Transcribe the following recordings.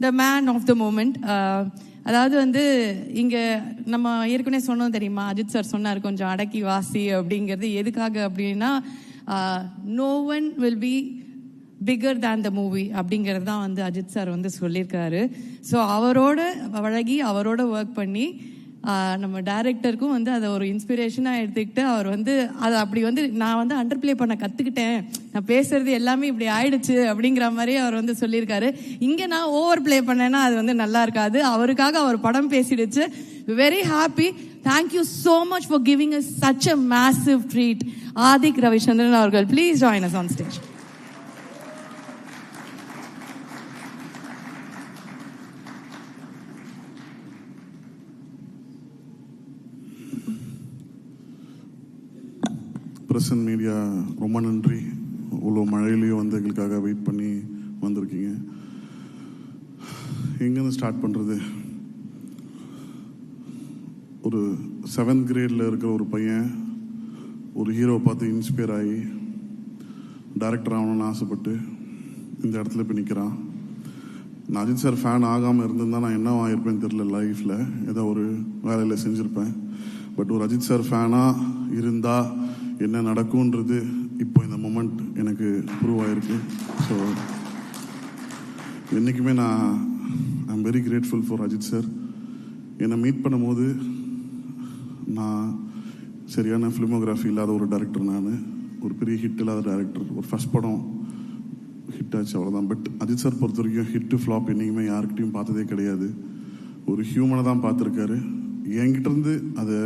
The man of the moment. அதாவது வந்து இங்கே நம்ம ஏற்கனவே சொன்னோம் தெரியுமா, அஜித் சார் சொன்னார் கொஞ்சம் அடக்கி வாசி அப்படிங்கிறது. எதுக்காக அப்படின்னா, no one will be bigger than the movie அப்படிங்கிறது தான் வந்து அஜித் சார் வந்து சொல்லியிருக்காரு. ஸோ அவரோட பழகி அவரோட ஒர்க் பண்ணி நம்ம டைரக்டருக்கும் வந்து அதை ஒரு இன்ஸ்பிரேஷனாக எடுத்துக்கிட்டு அவர் வந்து அதை அப்படி வந்து நான் வந்து அண்டர் பிளே பண்ண கற்றுக்கிட்டேன், நான் பேசுறது எல்லாமே இப்படி ஆயிடுச்சு அப்படிங்கிற மாதிரி அவர் வந்து சொல்லியிருக்காரு. இங்கே நான் ஓவர் பிளே பண்ணேன்னா அது வந்து நல்லா இருக்காது. அவருக்காக அவர் படம் பேசிடுச்சு. Very happy. Thank you so much for giving us such a massive treat. Adhik Ravichandran அவர்கள், please join us on stage. Press and media ரொம்ப நன்றி. இவ்வளோ மழையிலையும் வந்து எங்களுக்காக வெயிட் பண்ணி வந்திருக்கீங்க. எங்கேருந்து ஸ்டார்ட் பண்ணுறது? ஒரு 7th கிரேடில் இருக்கிற ஒரு பையன் ஒரு ஹீரோவை பார்த்து இன்ஸ்பயர் ஆகி டைரக்டர் ஆகணும்னு ஆசைப்பட்டு இந்த இடத்துல போய் நிற்கிறான். நான் அஜித் சார் ஃபேன் ஆகாமல் இருந்திருந்தால் நான் என்ன ஆகிருப்பேன்னு தெரியல. லைஃப்பில் ஏதோ ஒரு வேலையில் செஞ்சுருப்பேன். பட் ஒரு அஜித் சார் ஃபேனாக இருந்தால் என்ன நடக்கும்ன்றது இப்போ இந்த மொமெண்ட் எனக்கு ப்ரூவ் ஆகிருக்கு. ஸோ என்றைக்குமே I am very grateful for Ajith sir. என்னை மீட் பண்ணும்போது நான் சரியான ஃபிலிமோகிராஃபி இல்லாத ஒரு டைரக்டர், நான் ஒரு பெரிய ஹிட் இல்லாத டைரக்டர். ஒரு ஃபஸ்ட் படம் ஹிட் ஆச்சு, அவ்வளோதான். பட் அஜித் சார் பொறுத்த வரைக்கும் ஹிட்டு ஃப்ளாப் என்றைக்குமே யாருக்கிட்டையும் பார்த்ததே கிடையாது. ஒரு ஹியூமனை தான் பார்த்துருக்காரு. என்கிட்டருந்து அதை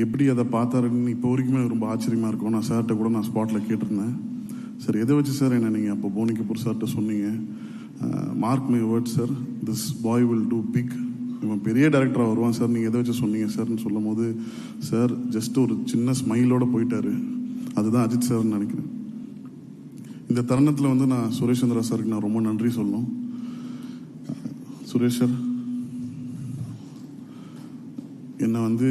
எப்படி அதை பார்த்தாருன்னு இப்போ வரைக்குமே ரொம்ப ஆச்சரியமாக இருக்கும். நான் சார்கிட்ட கூட நான் ஸ்பாட்டில் கேட்டிருந்தேன், சார் எதை வச்சு சார் என்ன நீங்கள் அப்போ போனி கபூர் சார்கிட்ட சொன்னீங்க? Mark my word sir, this boy will do big, இவன் பெரிய டைரக்டராக வருவான் சார், நீங்கள் எதை வச்சு சொன்னீங்க சார்னு சொல்லும் போது சார் ஜஸ்ட் ஒரு சின்ன ஸ்மைலோடு போயிட்டாரு. அதுதான் அஜித் சார்னு நினைக்கிறேன். இந்த தருணத்தில் வந்து நான் சுரேஷ் சந்திரா சாருக்கு நான் ரொம்ப நன்றி சொல்லணும். சுரேஷ் சார் என்னை வந்து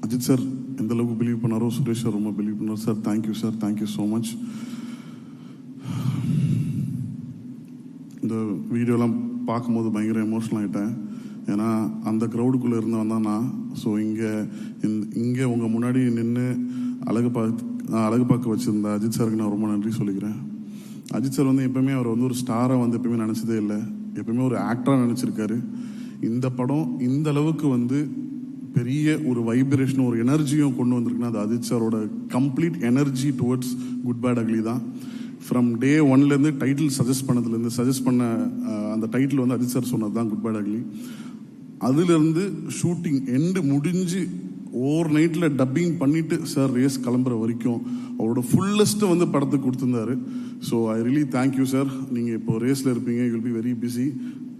அஜித் சார் எந்த அளவுக்கு பிலீவ் பண்ணாரோ சுரேஷ் சார் ரொம்ப பிலீவ் பண்ணார். Sir thank you sir, thank you so much. இந்த வீடியோலாம் பார்க்கும்போது பயங்கர எமோஷனல் ஆகிட்டேன். ஏன்னா அந்த க்ரௌடுக்குள்ளே இருந்தவன் தான் நான். ஸோ இங்கே உங்கள் முன்னாடி நின்று அழகு பார்க்க வச்சுருந்த அஜித் சாருக்கு நான் ரொம்ப நன்றி சொல்லிக்கிறேன். அஜித் சார் வந்து எப்பவுமே அவர் வந்து ஒரு ஸ்டாரை வந்து எப்பவுமே நினச்சதே இல்லை, எப்பவுமே ஒரு ஆக்டராக நினச்சிருக்காரு. இந்த படம் இந்த அளவுக்கு வந்து பெரிய ஒரு வைப்ரேஷனும் ஒரு எனர்ஜியும் கொண்டு வந்திருக்குன்னா அது அஜித் சாரோட complete energy towards good bad ugly தான். ஃப்ரம் டே 1லேருந்து டைட்டில் சஜஸ்ட் பண்ண அந்த டைட்டில் வந்து அஜித் சார் சொன்னது தான் குட் பேட் அக்லி. அதுலேருந்து ஷூட்டிங் எண்டு முடிஞ்சு ஓவர் நைட்டில் டப்பிங் பண்ணிவிட்டு சார் ரேஸ் கிளம்புற வரைக்கும் அவரோட ஃபுல்லஸ்ட்டு வந்து படத்துக்கு கொடுத்துருந்தாரு. So I really thank you sir. நீங்கள் இப்போ ரேஸில் இருப்பீங்க, you will be very busy.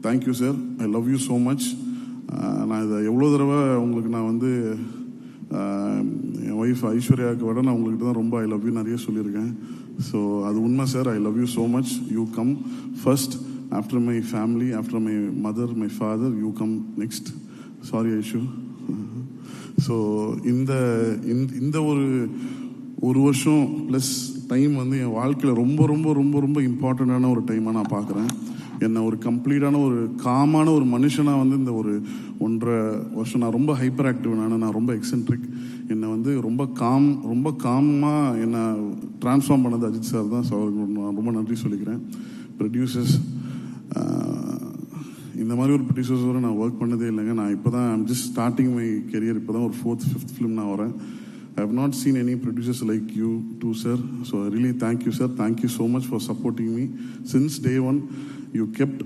Thank you sir, I love you so much. நான் இதை எவ்வளோ தடவை உங்களுக்கு நான் வந்து என் ஒய்ஃப் ஐஸ்வர்யாவுக்கு விட நான் உங்கள்கிட்ட தான் ரொம்ப ஐ லவ் யூ நிறைய சொல்லியிருக்கேன். ஸோ அது உண்மை sir. I love you so much. You come first, after my family, after my mother, my father, you come next. Sorry Aishu. So இந்த ஒரு வருஷம் ப்ளஸ் டைம் வந்து என் வாழ்க்கையில் ரொம்ப ரொம்ப ரொம்ப ரொம்ப இம்பார்ட்டண்ட்டான ஒரு டைமாக நான் பார்க்குறேன். என்னை ஒரு கம்ப்ளீட்டான ஒரு காமான ஒரு மனுஷனாக வந்து இந்த ஒரு 1.5 வருஷம் நான் ரொம்ப ஹைப்பர் ஆக்டிவ், நான் ரொம்ப எக்ஸென்ட்ரிக். என்னை வந்து ரொம்ப காமாக என்னை ட்ரான்ஸ்ஃபார்ம் பண்ணது அஜித் சார் தான். ஸோ அவருக்கு நான் ரொம்ப நன்றி சொல்லிக்கிறேன். ப்ரொடியூசர்ஸ், இந்த மாதிரி ஒரு ப்ரொடியூசர்ஸோட நான் ஒர்க் பண்ணதே இல்லைங்க. நான் இப்போ தான் I'm just starting my career. இப்போ தான் ஒரு 4th 5th ஃபிலிம் நான் வரேன். I have not seen any producers like you too, sir. So I really thank you, sir. Thank you so much for supporting me. Since day one, you kept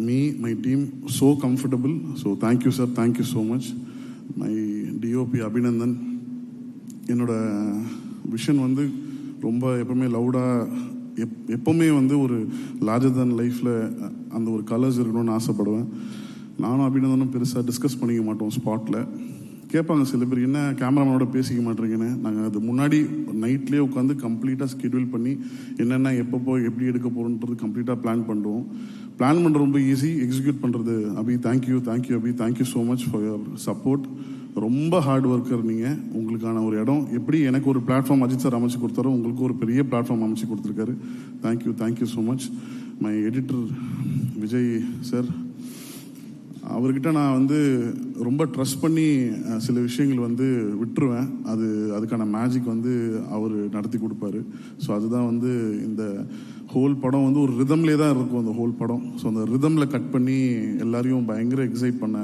me, my team, so comfortable. So thank you, sir. Thank you so much. My DOP Abhinandan, என்னோட vision வந்து ரொம்ப எப்பவுமே லவுடாக எப்பவுமே வந்து ஒரு larger தன் லைஃப்பில் அந்த ஒரு கலர்ஸ் இருக்கணும்னு ஆசைப்படுவேன். நானும் அபிநந்தனும் பெருசாக டிஸ்கஸ் பண்ணிக்க மாட்டோம். ஸ்பாட்டில் கேட்பாங்க சில பேர், என்ன கேமராமேனோட பேசிக்க மாட்டேங்கன்னு. நாங்கள் அது முன்னாடி நைட்லேயே உட்காந்து கம்ப்ளீட்டாக ஸ்கெடியூல் பண்ணி என்னென்ன எப்போ எப்படி எடுக்க போகிறோன்றது கம்ப்ளீட்டாக பிளான் பண்ணுவோம். பிளான் பண்ணுறது ரொம்ப ஈஸி, எக்ஸிக்யூட் பண்ணுறது Abhi. Thank you Abhi, thank you so much for your support. ரொம்ப ஹார்ட் ஒர்க்கர் நீங்கள். உங்களுக்கான ஒரு இடம் எப்படி எனக்கு ஒரு பிளாட்ஃபார்ம் அஜித் சார் அமைச்சு கொடுத்தாரோ உங்களுக்கு ஒரு பெரிய பிளாட்ஃபார்ம் அமைச்சு கொடுத்துருக்காரு. Thank you so much. My editor Vijay sir, அவர்கிட்ட நான் வந்து ரொம்ப ட்ரஸ்ட் பண்ணி சில விஷயங்கள் வந்து விட்டுருவேன். அதுக்கான மேஜிக் வந்து அவர் நடத்தி கொடுப்பாரு. ஸோ அதுதான் வந்து இந்த ஹோல் படம் வந்து ஒரு ரிதம்லே தான் இருக்கும் அந்த ஹோல் படம். ஸோ அந்த ரிதமில் கட் பண்ணி எல்லாரையும் பயங்கர எக்ஸைட் பண்ண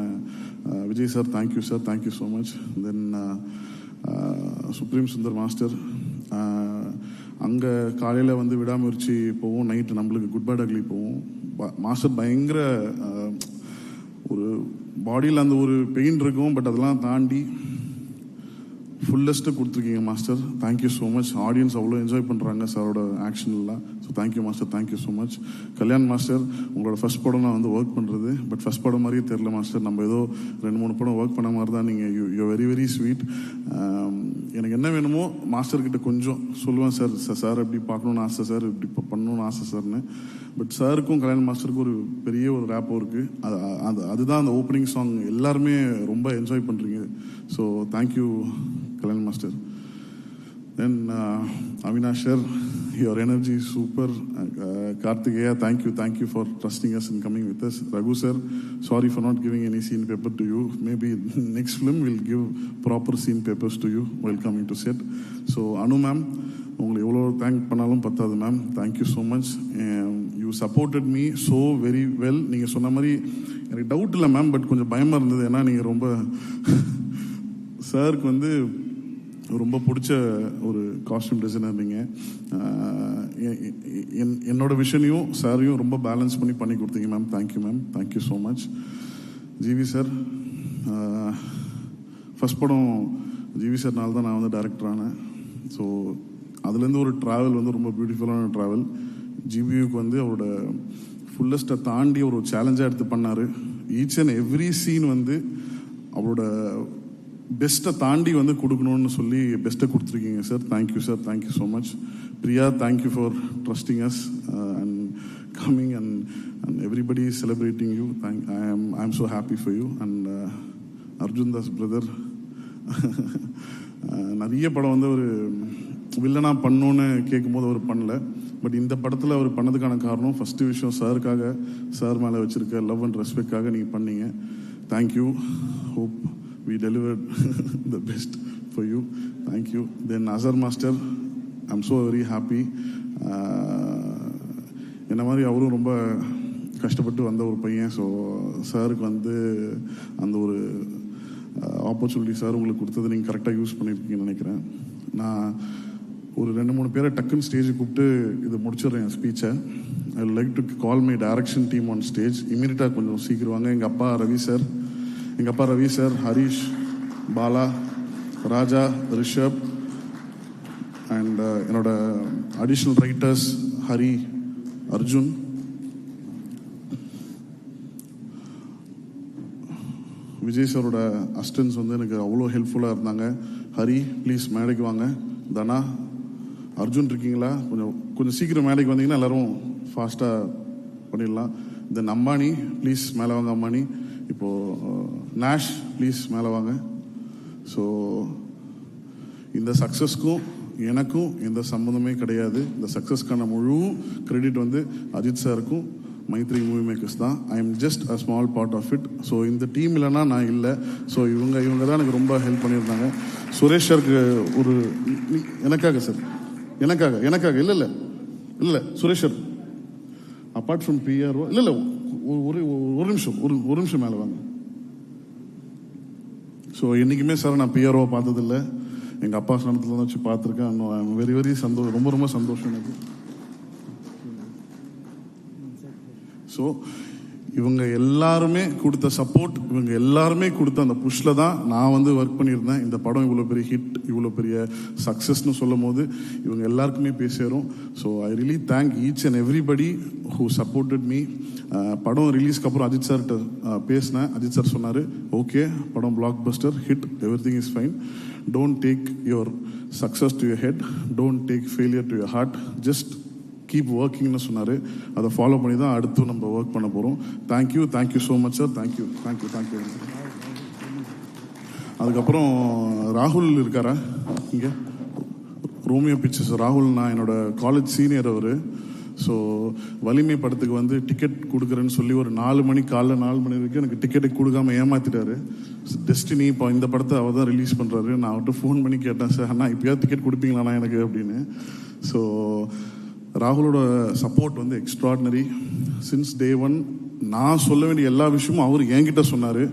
Vijay sir, thank you sir, thank you so much. Then supreme Sundar master, அங்கே காலையில் வந்து விடாமுயற்சி போவோம், நைட்டு நம்மளுக்கு குட் பை டக்லி போவோம். மாஸ்டர் பயங்கர ஒரு பாடியில் அந்த ஒரு பெயின் இருக்கும், பட் அதெல்லாம் தாண்டி ஃபுல்லஸ்ட்டு கொடுத்துருக்கீங்க master. Thank you so much. Audience அவ்வளோ என்ஜாய் பண்ணுறாங்க சாரோட ஆக்ஷன்லாம். So thank you master, thank you so much. Kalyan master, உங்களோட ஃபர்ஸ்ட் படம் நான் வந்து ஒர்க் பண்ணுறது, பட் ஃபர்ஸ்ட் படம் மாதிரியே தெரில மாஸ்டர். நம்ம ஏதோ 2-3 படம் ஒர்க் பண்ண மாதிரி தான். நீங்கள் யூ வெரி வெரி ஸ்வீட். எனக்கு என்ன வேணுமோ மாஸ்டர்கிட்ட கொஞ்சம் சொல்லுவேன், சார் இப்படி பார்க்கணுன்னு ஆசை சார், இப்படி பண்ணணும்னு ஆசை சார்னு. பட் சாருக்கும் கல்யாண் மாஸ்டருக்கும் ஒரு பெரிய ஒரு ரேப்போ இருக்குது. அதுதான் அந்த ஓப்பனிங் சாங் எல்லாருமே ரொம்ப என்ஜாய் பண்ணுறீங்க. So thank you Kalyan master. Then Avinash sir, your energy is super. Karthikeya, thank you for trusting us and coming with us. Raghu sir, sorry for not giving any scene paper to you. Maybe next film we'll give proper scene papers to you while coming to set. So Anu ma'am, உங்களை எவ்வளோ thank பண்ணாலும் பத்தாது ma'am. Thank you so much. You supported me so very well. நீங்கள் சொன்ன மாதிரி எனக்கு doubt இல்லை ma'am, but கொஞ்சம் பயமாக இருந்தது. ஏன்னா நீங்கள் ரொம்ப சாருக்கு வந்து ரொம்ப பிடிச்ச ஒரு காஸ்டியூம் டிசைனர். நீங்கள் என்னோட விஷனையும் சாரையும் ரொம்ப பேலன்ஸ் பண்ணி கொடுத்தீங்க ma'am. Thank you ma'am, thank you so much. GV sir, first படம் ஜிவி சார்னால தான் நான் வந்து டைரக்டர் ஆனேன். ஸோ அதுலேருந்து ஒரு ட்ராவல் வந்து ரொம்ப பியூட்டிஃபுல்லான ட்ராவல். ஜிபியுக்கு வந்து அவரோட ஃபுல்லஸ்ட்டை தாண்டி ஒரு சேலஞ்சாக எடுத்து பண்ணார். ஈச் அண்ட் எவ்ரி சீன் வந்து அவரோட பெஸ்ட்டை தாண்டி வந்து கொடுக்கணும்னு சொல்லி பெஸ்ட்டை கொடுத்துருக்கீங்க sir. Thank you sir, thank you so much. Priya, thank you for trusting us and coming and everybody is celebrating you. I am so happy for you. And Arjun Das brother, நிறைய படம் வந்து ஒரு வில்லனாக பண்ணோன்னு கேட்கும்போது அவர் பண்ணல. பட் இந்த படத்தில் அவர் பண்ணதுக்கான காரணம் ஃபஸ்ட்டு விஷயம் சாருக்காக, சார் மேலே வச்சுருக்க லவ் அண்ட் ரெஸ்பெக்டாக நீங்கள் பண்ணீங்க. Thank you. Hope we delivered the best for you. Thank you. Then Azhar Master, I'm so very happy. என்ன மாதிரி அவரும் ரொம்ப கஷ்டப்பட்டு வந்த ஒரு பையன். ஸோ சாருக்கு வந்து அந்த ஒரு ஆப்பர்ச்சுனிட்டி சார் உங்களுக்கு கொடுத்தது நீங்கள் கரெக்டாக யூஸ் பண்ணியிருக்கீங்கன்னு நினைக்கிறேன். நான் ஒரு 2-3 பேரை டக்குன்னு ஸ்டேஜுக்கு கூப்பிட்டு இது முடிச்சிடுறேன் என் ஸ்பீச்சை. I like to call my direction team on stage. இமீடியட்டாக கொஞ்சம் சீக்கிரம் வாங்க. எங்கள் அப்பா ரவி சார், ஹரிஷ், பாலா, ராஜா, ரிஷப் அண்ட் என்னோட அடிஷ்னல் ரைட்டர்ஸ் ஹரி, அர்ஜுன், விஜய் சாரோட அசிஸ்டன்ஸ் வந்து எனக்கு அவ்வளோ ஹெல்ப்ஃபுல்லாக இருந்தாங்க. ஹரி ப்ளீஸ் மேடைக்கு வாங்க. தனா, அர்ஜுன் இருக்கீங்களா? கொஞ்சம் சீக்கிரம் மேடைக்கு வந்தீங்கன்னா எல்லோரும் ஃபாஸ்ட்டாக பண்ணிடலாம். தென் அம்பானி, ப்ளீஸ் மேலே வாங்க. அம்பானி, இப்போது நாஷ், ப்ளீஸ் மேலே வாங்க. ஸோ இந்த சக்ஸஸ்க்கும் எனக்கும் எந்த சம்மந்தமே கிடையாது. இந்த சக்ஸஸ்க்கான முழு கிரெடிட் வந்து அஜித் சாருக்கும் மைத்ரி மூவி மேக்கர்ஸ் தான். I am just a small part of it. So இந்த டீம் இல்லைன்னா நான் இல்லை. ஸோ இவங்க தான் எனக்கு ரொம்ப ஹெல்ப் பண்ணியிருந்தாங்க. சுரேஷ் சாருக்கு ஒரு எனக்காக சார், எனக்காக இல்லை Suresh sir, apart from PRO இல்லை ஒரு நிமிஷம் மேலே வாங்க. ஸோ என்றைக்குமே சார் நான் பிஆர்ஓ பார்த்ததில்லை. எங்கள் அப்பா ஸ்தானத்தில் தான் வச்சு பார்த்துருக்கேன். வெரி வெரி சந்தோஷம், ரொம்ப சந்தோஷம் எனக்கு. ஸோ இவங்க எல்லாருமே கொடுத்த சப்போர்ட், இவங்க எல்லாருமே கொடுத்த அந்த புஷ்ல தான் நான் வந்து ஒர்க் பண்ணியிருந்தேன். இந்த படம் இவ்வளோ பெரிய ஹிட், இவ்வளோ பெரிய சக்ஸஸ்னு சொல்லும் போது இவங்க எல்லாருக்குமே பேசிடும். So I really thank each and everybody who supported me. படம் ரிலீஸ்க்கு அப்புறம் அஜித் சார்கிட்ட பேசினேன். அஜித் சார் சொன்னார், ஓகே படம் blockbuster hit, everything is fine, don't take your success to your head, don't take failure to your heart, just keep ஒர்க்கிங்னு சொன்னார். அதை ஃபாலோ பண்ணி தான் அடுத்து நம்ம ஒர்க் பண்ண போகிறோம். Thank you so much sir. Thank you. அதுக்கப்புறம் ராகுல் இருக்காரா இங்கே? ரோமியோ பிக்சர்ஸ் ராகுல், நான் என்னோட காலேஜ் சீனியர் அவர். ஸோ வலிமை படத்துக்கு வந்து டிக்கெட் கொடுக்குறேன்னு சொல்லி ஒரு 4 மணி காலைல 4 மணி வரைக்கும் எனக்கு டிக்கெட்டை கொடுக்காம ஏமாத்திட்டாரு. டெஸ்டினி இப்போ இந்த படத்தை அவர் தான் ரிலீஸ் பண்ணுறாரு. நான் அவர்கிட்ட ஃபோன் பண்ணி கேட்டேன், சார் அண்ணா இப்போயாவது டிக்கெட் கொடுப்பீங்களாண்ணா எனக்கு அப்படின்னு. ஸோ ராகுலோட சப்போர்ட் வந்து எக்ஸ்ட்ராடினரி. சின்ஸ் டே ஒன் நான் சொல்ல வேண்டிய எல்லா விஷயமும் அவர் என்கிட்ட சொன்னார்.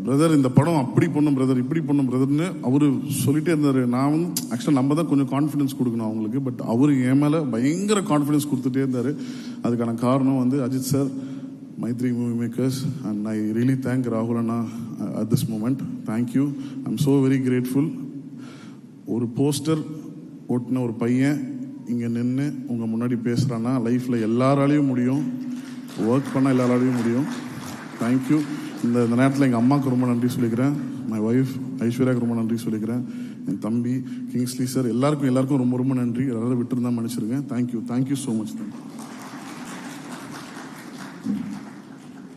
பிரதர் இந்த படம் அப்படி பண்ணும் பிரதர், இப்படி பண்ணும் பிரதர்னு அவர் சொல்லிட்டே இருந்தார். நான் வந்து ஆக்சுவலாக நம்ம தான் கொஞ்சம் கான்ஃபிடன்ஸ் கொடுக்கணும் அவங்களுக்கு, பட் அவர் என் மேலே பயங்கர கான்ஃபிடன்ஸ் கொடுத்துட்டே இருந்தார். அதுக்கான காரணம் வந்து Ajith sir, Mythri movie makers, and I really thank ராகுல் அண்ணா at this moment. Thank you, I am so very grateful. ஒரு போஸ்டர் ஓட்டின ஒரு பையன் இங்கே நின்று உங்கள் முன்னாடி பேசுகிறான்னா லைஃப்பில் எல்லாராலையும் முடியும், ஒர்க் பண்ணால் எல்லாராலையும் முடியும். தேங்க்யூ. இந்த நேரத்தில் எங்கள் அம்மாவுக்கு ரொம்ப நன்றி சொல்லிக்கிறேன், மை ஒய்ஃப் ஐஸ்வர்யாவுக்கு ரொம்ப நன்றி சொல்லிக்கிறேன், என் தம்பி கிங்ஸ்லி சார், எல்லாருக்கும் ரொம்ப ரொம்ப நன்றி. எல்லாரும் விட்டுருந்தா மன்னிச்சிருங்க. Thank you so much.